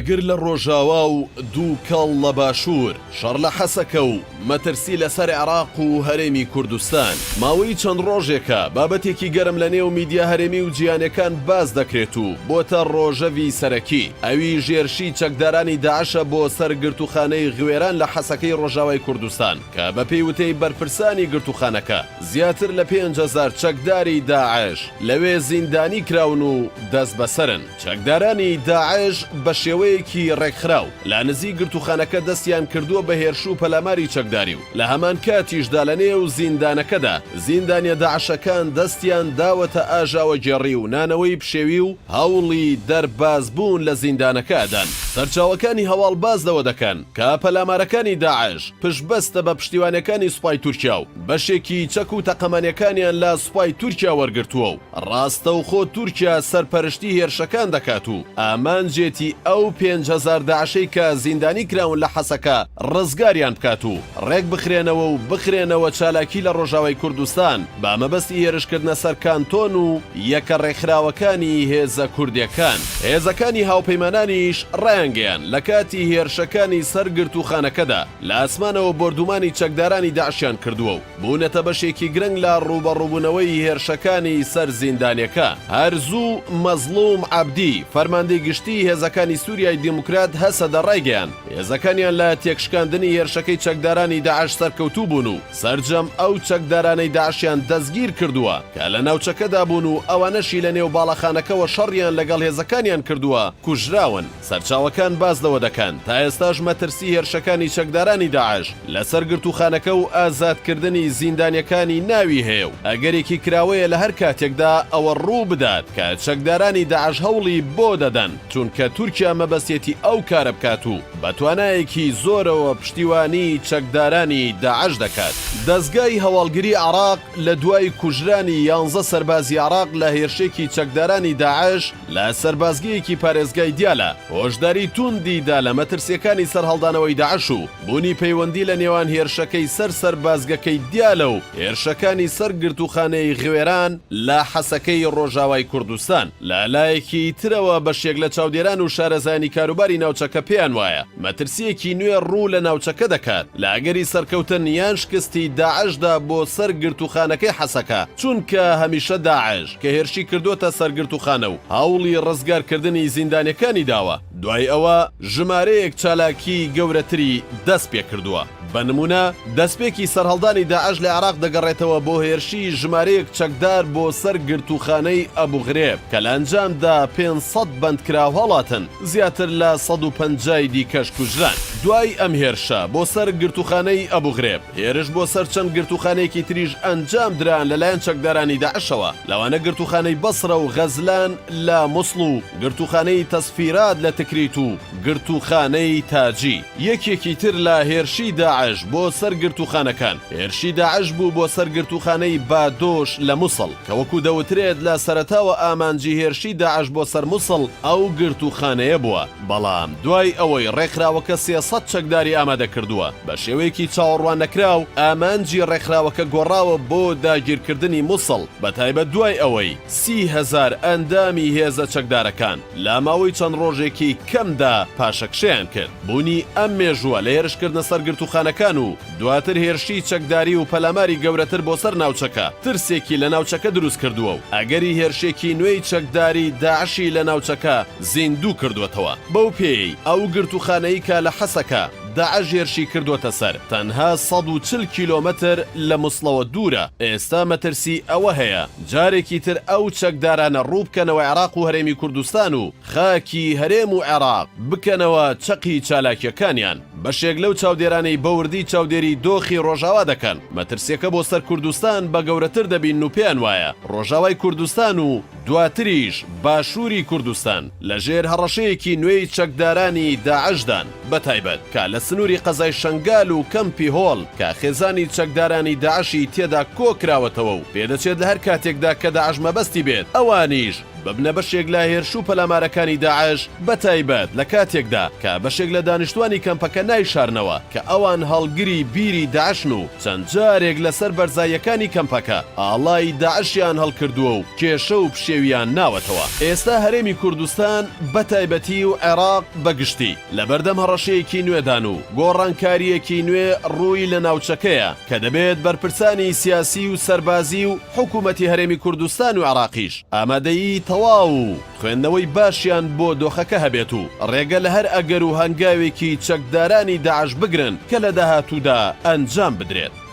ئاگر لە ڕۆژاوا و دوو کەڵ لە باشوور شەڕ لە حەسەکە و مەترسی لەسەر عێراق و هەرێمی کوردستان ماوەی چەند ڕۆژێکە بابەتێکی گەرم لە نێو میدیا هەرێمی و جیهانیەکان باز دەکرێت و بۆتە ڕۆژەوی سەرەکی ئەوی ژێرشی چەکدارانی داعشە بۆ سەر گرتوخانەی غوێران لە حەسەکەی ڕۆژاوای کوردستان کە بە پێی وتەی بەرپرسانی گرتوخانەکە زیاتر لە 5,000 چەکداری داعش لەوێ زیندانی کراون و دەست بەسەرن. چەکدارانی داعش بە شێوەیەکی ڕێکخراو لە نزیک گرتوخانەکە دەستیان کردووە بە هێرش و پەلاماری چەکداری و لە هەمان کاتیشدا لە نێو زیندانەکەدا زیندانیە داعشەکان دەستیان داوەتە ئاژاوە جێڕی و نانەوەی پشێوی و هەوڵی دەربازبوون لە زیندانەکەدان. سەرچاوەکانی هەواڵ بازدەوە دەکەن کە پەلامارەکانی داعش پشتبەستە بە پشتیوانەکانی سوپای تورکیا و بەشێکی چەک و تەقەمانیەکانیان لە سوپای تورکیا وەرگرتووە و ڕاستەوخۆ تورکیا سەرپەرشتی هێرشەکان دەکات و ئامانجێتی ئەو 5,000 داعشەی کە زیندانی کراون لە حەسەکە ڕزگاریان بکات و ڕێک بخرێنەوە و بخرێنەوە چالاکی لە ڕۆژاوای کوردستان بە مەبەستی هێرشکردنە سەر کانتۆن و یەکە ڕێکخراوەکانی هێزە کوردیەکان. هێزەکانی هاوپەیمانانیش ڕایانگەیان لە کاتی هێرشەکانی سەرگرتوخانەکەدا لە ئاسمانەوە بردومانی چەکدارانی داعشیان کردووە و بوونەتە بەشێکی گرنگ لە ڕوبەڕووبوونەوەی هێرشەکانی سەر زیندانیەکە. هەرزوو مەزلوم عەبدی فەرماندەی گشتی هێزەکانی سووریای دیموکرات هەسەدە ڕایگەیان هێزەکانیان لە تێکشکاندنی هێرشەکەی چەکدارانی داعش سەرکەوتوو بوون و سەرجەم ئەو چەکدارانەی داعشیان دەستگیر کردووە کە لە ناوچەکەدا بوون و ئەوانەشی لە نێو باڵەخانەکەەوە شەڕیان لەگەڵ هێزەکانیان کردووە کوژراون. سەرچاوەکان باز دەوە دەکەن تا ئێستاش مەترسی هێرشەکانی چەکدارانی داعش لەسەر گرتوخانەکە و ئازادکردنی زیندانیەکانی ناوی هەیە و ئەگەرێکی کراوەیە لە هەر کاتێکدا ئەوە ڕوو بدات کە چەکدارانی داعش هەوڵی بۆ دەدەن چونکە تورکیا مەبەستێتی ئەو کارە بکات و بە توانایەکی زۆرەوە پشتیوانی چەکدارانی داعش دەکات. دەستگای هەواڵگری عێراق لە دوای کوژرانی 11 سەربازی عێراق لە هێرشێکی چەکدارانی داعش لە سەربازگەیەکی پارێزگای دیالە هۆشداری توندیدا لە مەترسیەکانی سەرهەڵدانەوەی داعش و بوونی پەیوەندی لە نێوان هێرشەکەی سەربازگەکەی دیالە و هێرشەکانی سەرگرتوخانەی غوێران لە حەسەکەی ڕۆژاوای کوردستان. لەلایەکی ترەوە بەشێک لە چاودێران و شارەزانی کاروباری ناوچەکە پێیان وایە مەترسیەکی نوێ ڕوو لە ناوچەکە دەکات لە ئەگەری سەرکەوتن یان شکستی داعشدا بۆ سەرگرتوخانەکەی حەسەکە چونکە هەمیشە داعش کە هێرشی کردوتە سەرگرتوخانە و هەوڵی ڕزگارکردنی زیندانیەکانی داوە دوای ئەوە ژمارەیەک چالاکی گەورەتری دەست پێ کردووە. بە نمونە دەستپێکی سەرهەڵدانی داعش لە عێراق دەگەڕێتەوە بۆ هێرشی ژمارەیەک چەکدار بۆ سەر گرتوخانەی ئەبوغرێب کە لە ئەنجامدا 500 بەندکراو هەڵاتن زیاتر لە 150 دیکەش کوژران. دوای ئەم هێرشە بۆ سەر گرتوخانەی ئەبوغرێب هێرش بۆ سەر چەند گرتوخانەیەکی تریژ ئەنجام دران لەلایەن چەکدارانی داعشەوە لەوانە گرتوخانەی بەسرە و غەزلان لە موسڵ و گرتوخانەی تەسفیرات لە تکریت و گرتوخانەی تاجی. یەکێکی تر لە هێرشی داعش بۆ سەر گرتوخانەکان هێرشی داعش بوو بۆ سەر گرتوخانەی بادۆش لە موسڵ کە وەکو دەوترێت لە سەرەتاوە ئامانجی هێرشی داعش بۆ سەر موسڵ ئەو گرتوخانەیە بووە بەڵام دوای ئەوەی ڕێکخراوەکە 300 چەکداری ئامادە کردووە بە شێوەیەکی چاوەڕوان نەکراو ئامانجی ڕێکخراوەکە گۆڕاوە بۆ داگیرکردنی موسڵ بەتایبەت دوای ئەوەی 30,000 ئەندامی هێزە چەکدارەکان لە ماوەی چەند ڕۆژێکی کەمدا پاشەکشەیان کرد. بوونی ئەم مێژووە لە هێرشکردنە سەر گرتوخانەکان و دواتر هێرشی چەکداری و پەلاماری گەورەتر بۆ سەر ناوچەکە ترسێکی لە ناوچەکە دروست کردووە و ئەگەری هێرشێکی نوێی چەکداری داعشی لە ناوچەکە زیندوو کردوێتەوە. بەو پێی ئەو گرتوخانەی کە لە حەسەکە داعش هێرشی کردوتە سەر تەنها 140 کیلۆمەتر لە موسڵەوە دوورە. ئێستا مەترسی ئەوە هەیە جارێکی تر ئەو چەکدارانە ڕوو بکەنەوە عێراق و هەرێمی کوردستان و خاکی هەرێم و عێراق بکەنەوە چەقی چالاکیەکانیان. بەشێک لەو چاودێرانەی بەوردی چاودێری دۆخی ڕۆژاوا دەکەن. مەترسیەکە بۆ سەر کوردستان بە گەورەتر دەبین و پێیان وایە ڕۆژاوای کوردستان و دواتریش باشووری کوردستان لەژێر هەڕەشەیەکی نوێی چەکدارانی داعشدان بەتایبەت کە لە سنووری قەزای شەنگال و کەمپی هۆڵ کە خێزانی چەکدارانی داعشی تێدا کۆکراوەتەوە و پێدەچێت لە هەر کاتێکدا کە داعش مەبەستی بێت ئەوانیش ببنە بەشێک لە هێرش و پەلامارەکانی داعش بەتایبەت لە کاتێکدا کە بەشێک لە دانیشتوانی کەمپەکە نایشارنەوە کە ئەوان هەڵگری بیری داعشن و چەند جارێک لەسەر بەرزایەکانی کەمپەکە ئاڵای داعشیان هەڵکردووە و کێشە و پشێویان ناوەتەوە. ئێستا هەرێمی کوردستان بەتایبەتی و عێراق بەگشتی لە بەردەم هەڕەشەیەکی نوێدان و گۆڕانکاریەکی نوێ ڕووی لە ناوچەکەیە کە دەبێت بەرپرسانی سیاسی و سەربازی و حکوومەتی هەرێمی کوردستان و عێراقیش ئامادەیی تەواو و خوێندنەوەی باشیان بۆ دۆخەکە هەبێت و ڕێگە لە هەر ئەگەر و هەنگاوێکی چەکدارانی داعش بگرن کە لە داهاتوودا ئەنجام بدرێت.